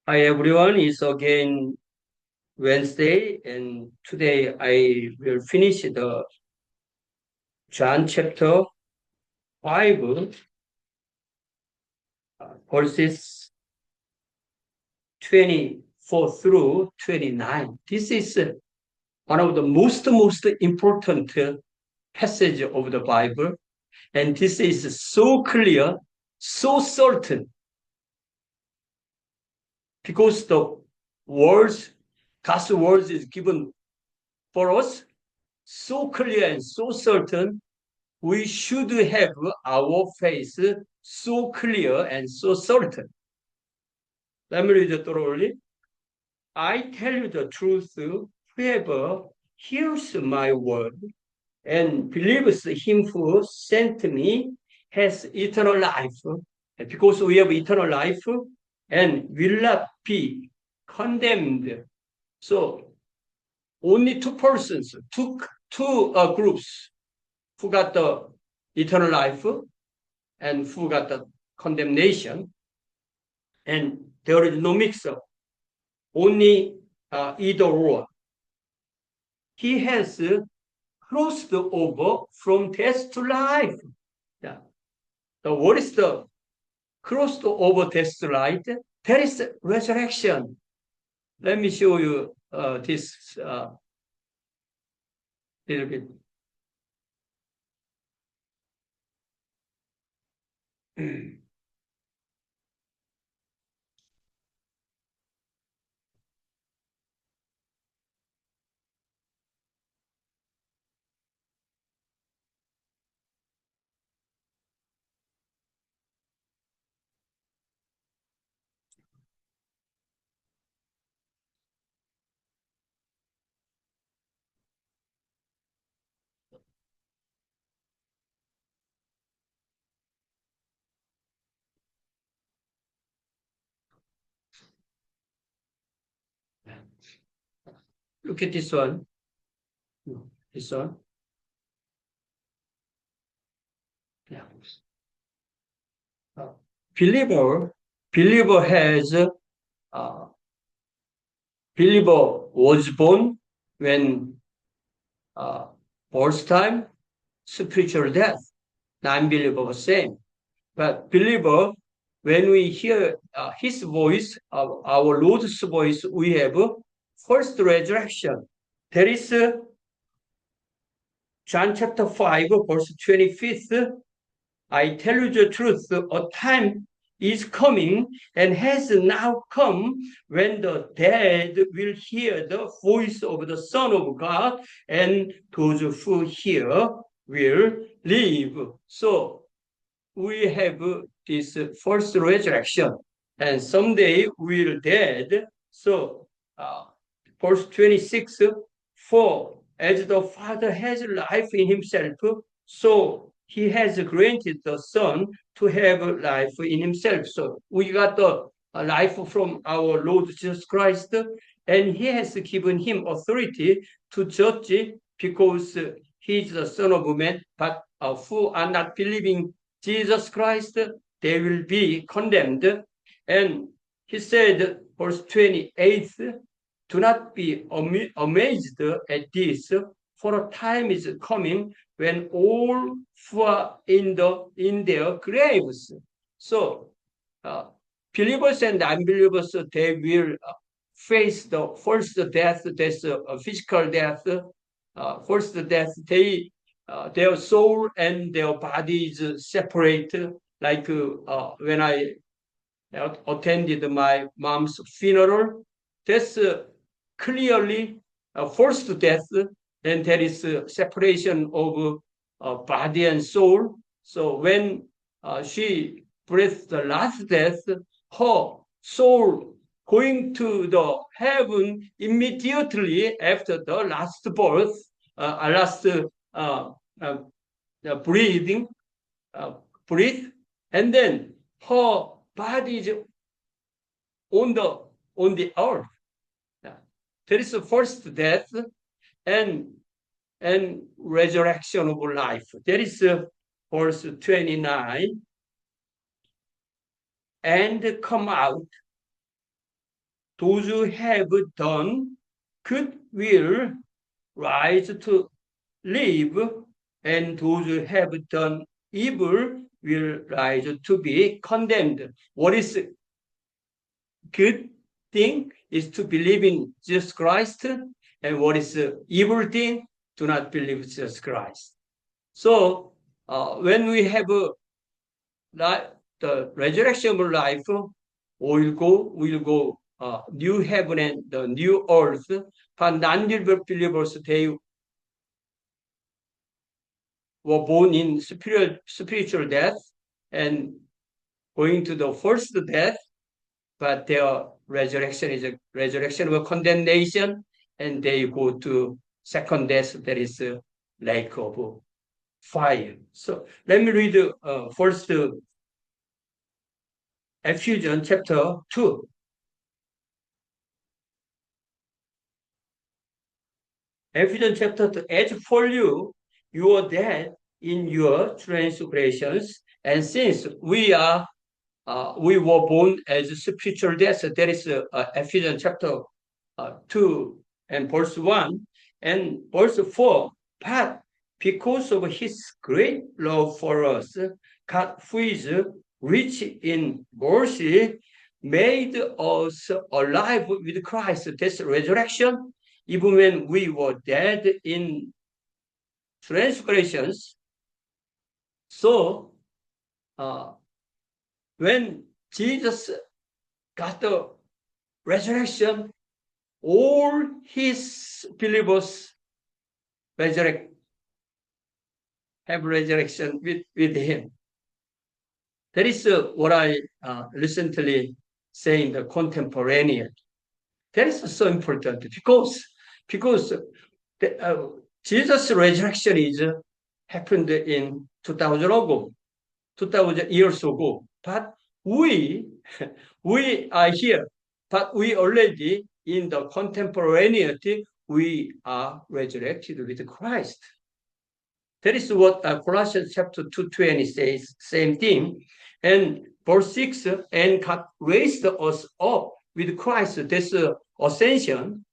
Hi everyone, it's again Wednesday, and today I will finish the John chapter 5, verses 24 through 29. This is one of the most important passage of the Bible, and this is so clear, so certain, because the words, God's words is given for us, so clear and so certain. We should have our faith so clear and so certain. Let me read it thoroughly. I tell you the truth, whoever hears my word and believes him who sent me has eternal life. And because we have eternal life and will not be condemned. So only two persons, two groups who got the eternal life and who got the condemnation, and there is no mix-up, only either or. He has crossed over from death to life. Yeah. What is the crossed over death to life? That is resurrection. Let me show you this little bit. Look at this one. This one. Yeah. Believer, believer has uh, believer was born when first time spiritual death. Non-believer was same, but believer, when we hear His voice, our Lord's voice, we have first resurrection. There is John chapter 5, verse 25th. I tell you the truth, a time is coming and has now come when the dead will hear the voice of the Son of God, and those who hear will live. So we have this first resurrection, and someday we're dead. So, verse 26, for as the Father has life in himself, so he has granted the Son to have life in himself. So we got the life from our Lord Jesus Christ, and he has given him authority to judge because he is the Son of Man, but who are not believing Jesus Christ, they will be condemned. And he said, verse 28, do not be amazed at this, for a time is coming when all who are in their graves. So believers and unbelievers, they will face the first death, that's a physical death. First death, their soul and their bodies separate. Like when I attended my mom's funeral, that's clearly first death, and there is separation of body and soul. So when she breathed the last death, her soul going to the heaven immediately after the last birth, last uh, uh, breathing, uh, breathe, and then her body is on the earth. There is a first death and resurrection of life. There is verse 29, and come out those who have done good will rise to live, and those who have done evil will rise to be condemned. What is good thing is to believe in Jesus Christ, and what is evil thing? Do not believe Jesus Christ. So when we have the resurrection of life, we'll go new heaven and the new earth. But non-believers, they were born in spiritual death and going to the first death, but their resurrection is a resurrection of condemnation, and they go to second death, that is a lake of fire. So let me read first Ephesians chapter 2. Ephesians chapter 2, as for you, you are dead in your transgressions, and since we were born as spiritual death. That is Ephesians chapter 2 and verse 1 and verse 4. But because of his great love for us, God, who is rich in mercy, made us alive with Christ. That's resurrection. Even when we were dead in transgressions. So when Jesus got the resurrection, all his believers have resurrection with him. That is what I recently say in the contemporaneous. That is so important because Jesus' resurrection is happened in 2000 years ago. But we are here, but we already in the contemporaneity, we are resurrected with Christ. That is what Colossians chapter 2:20 says, same thing. And verse 6, and God raised us up with Christ, that's ascension,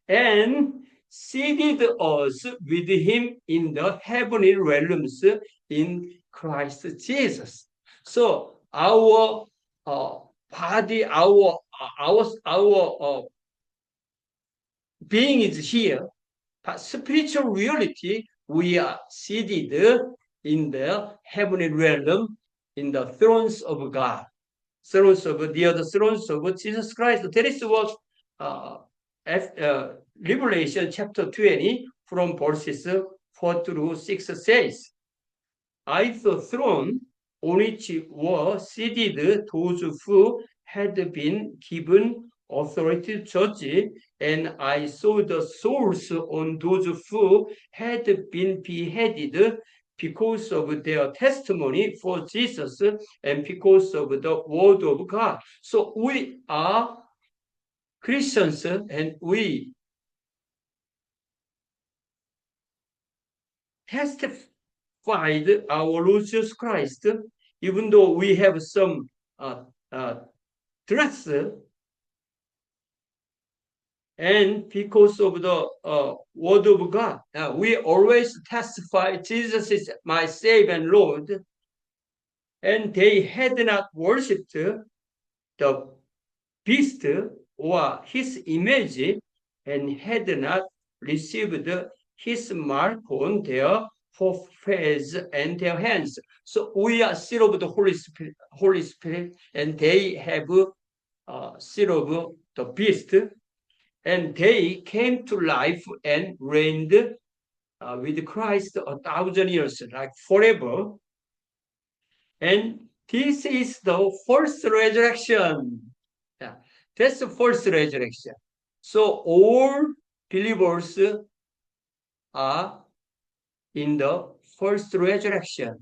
and seated us with him in the heavenly realms in Christ Jesus. So our body, our being is here, but spiritual reality, we are seated in the heavenly realm, in the thrones of God, the thrones of Jesus Christ. That is what Revelation chapter 20 from verses 4 through 6 says. I saw throne on which were seated those who had been given authority to judge, and I saw the souls on those who had been beheaded because of their testimony for Jesus and because of the word of God. So we are Christians, and we testified our Lord Jesus Christ, even though we have some threats, and because of the word of God, we always testify Jesus is my Savior and Lord, and they had not worshipped the beast or his image, and had not received his mark on their foreheads and their hands. So we are sealed of the Holy Spirit, and they have sealed of the beast, and they came to life and reigned with Christ 1,000 years, like forever. And this is the first resurrection. Yeah, that's the first resurrection. So all believers are in the first resurrection.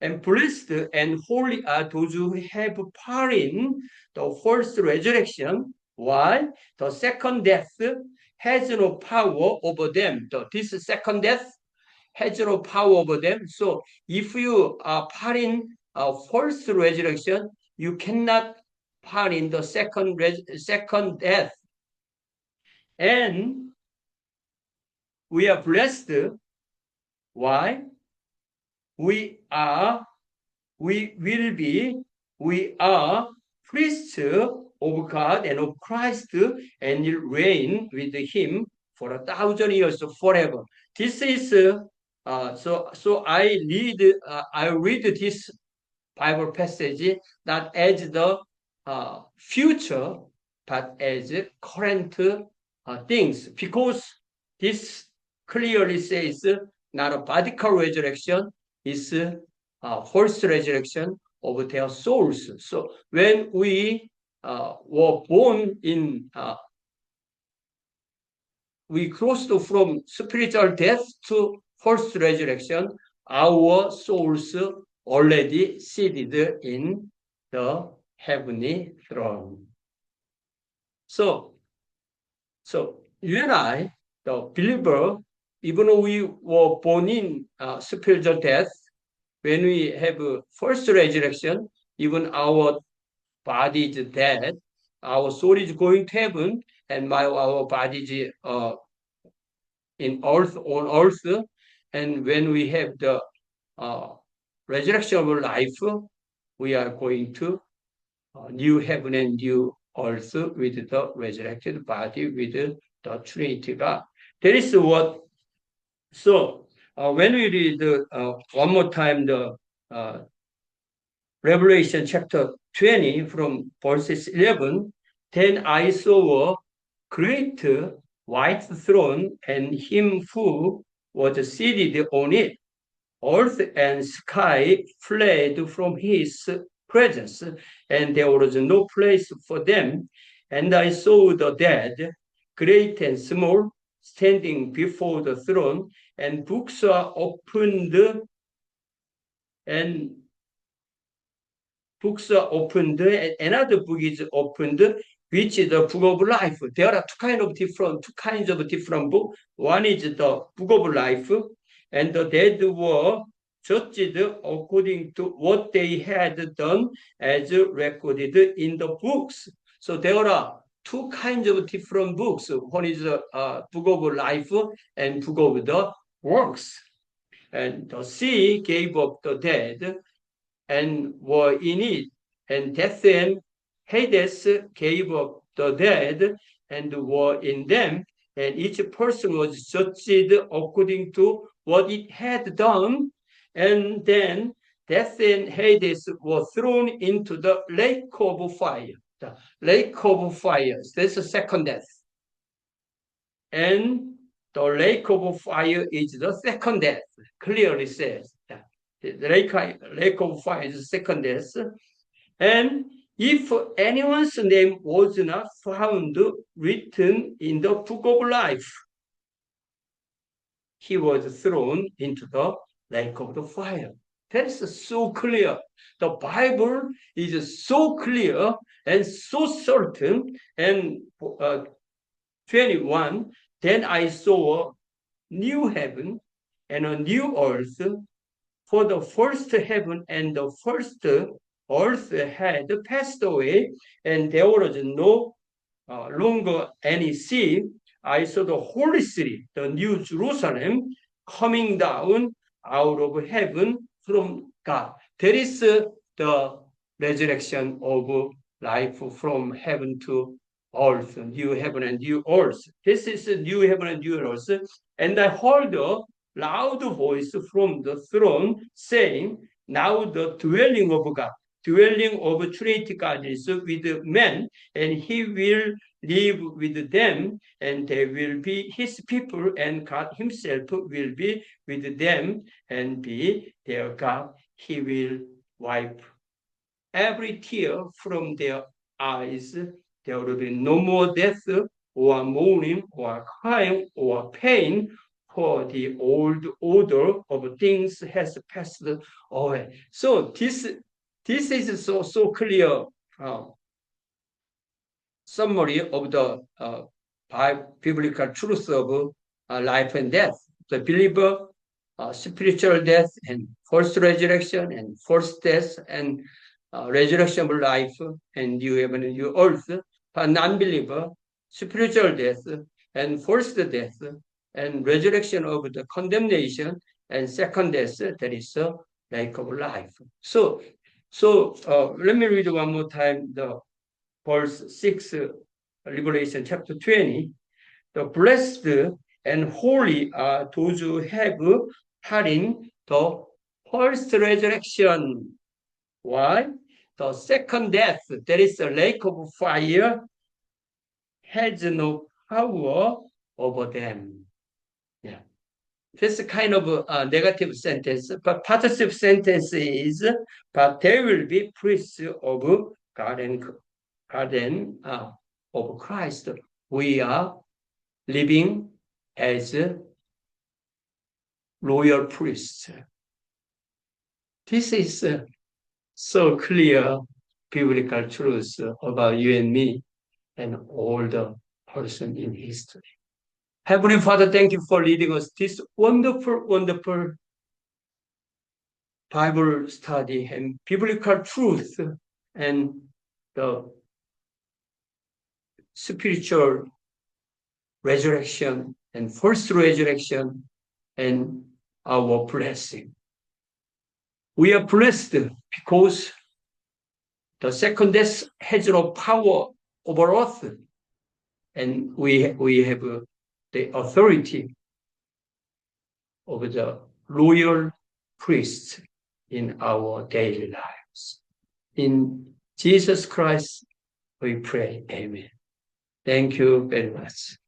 And blessed and holy are those who have part in the first resurrection, while the second death has no power over them. This second death has no power over them. So if you are part in first resurrection, you cannot part in the second death. And we are blessed. Why? We are priests of God and of Christ, and will reign with him for 1,000 years forever. This is so I read this Bible passage not as the future, but as current things, because this clearly says not a bodical resurrection, it's first resurrection of their souls. So when we were born in, we crossed from spiritual death to first resurrection, our souls already seated in the heavenly throne. So you and I, the believer, even though we were born in spiritual death, when we have a first resurrection, even our body is dead, our soul is going to heaven, and our body is on earth. And when we have the resurrection of life, we are going to new heaven and new earth with the resurrected body, with the Trinity God. That is what. So when we read one more time the Revelation chapter 20 from verses 11, then I saw a great white throne and him who was seated on it. Earth and sky fled from his presence, and there was no place for them. And I saw the dead, great and small, standing before the throne, and books are opened, and another book is opened, which is the book of life. There are two kinds of different books. One is the book of life, and the dead were judged according to what they had done as recorded in the books. So there are two kinds of different books. One is the book of life and book of the works. And the sea gave up the dead and were in it, and death and Hades gave up the dead and were in them, and each person was judged according to what it had done. And then death and Hades were thrown into the lake of fire. The lake of fire, that's the second death. And the lake of fire is the second death, clearly says. The lake of fire is the second death. And if anyone's name was not found written in the book of life, he was thrown into the lake of the fire. That is so clear. The Bible is so clear and so certain. And 21, then I saw a new heaven and a new earth, for the first heaven and the first earth had passed away, and there was no longer any sea. I saw the holy city, the new Jerusalem, coming down out of heaven from God. That is the resurrection of life from heaven to earth, new heaven and new earth. This is a new heaven and new earth. And I heard a loud voice from the throne saying, now the dwelling of God, dwelling of Trinity God is with men, and he will live with them, and they will be his people, and God himself will be with them and be their God. He will wipe every tear from their eyes. There will be no more death or mourning or crying or pain, for the old order of things has passed away. So this is so clear summary of the biblical truth of life and death. The believer, spiritual death, and first resurrection, and first death, and resurrection of life and new heaven and new earth, but non-believer, spiritual death and first death and resurrection of the condemnation and second death, that is a lake of life. So let me read one more time the verse 6, Revelation chapter 20. The blessed and holy are those who have part in the first resurrection. Why? The second death, that is a lake of fire, has no power over them. Yeah. This kind of a negative sentence, but positive sentence is, but they will be priests of God and of Christ. We are living as royal priests. This is so clear biblical truth about you and me and all the person in history. Heavenly Father, thank you for leading us this wonderful, wonderful Bible study and biblical truth and the spiritual resurrection and first resurrection and our blessing. We are blessed because the second death has no power over us, and we have the authority of the royal priests in our daily lives. In Jesus Christ, we pray. Amen. Thank you very much.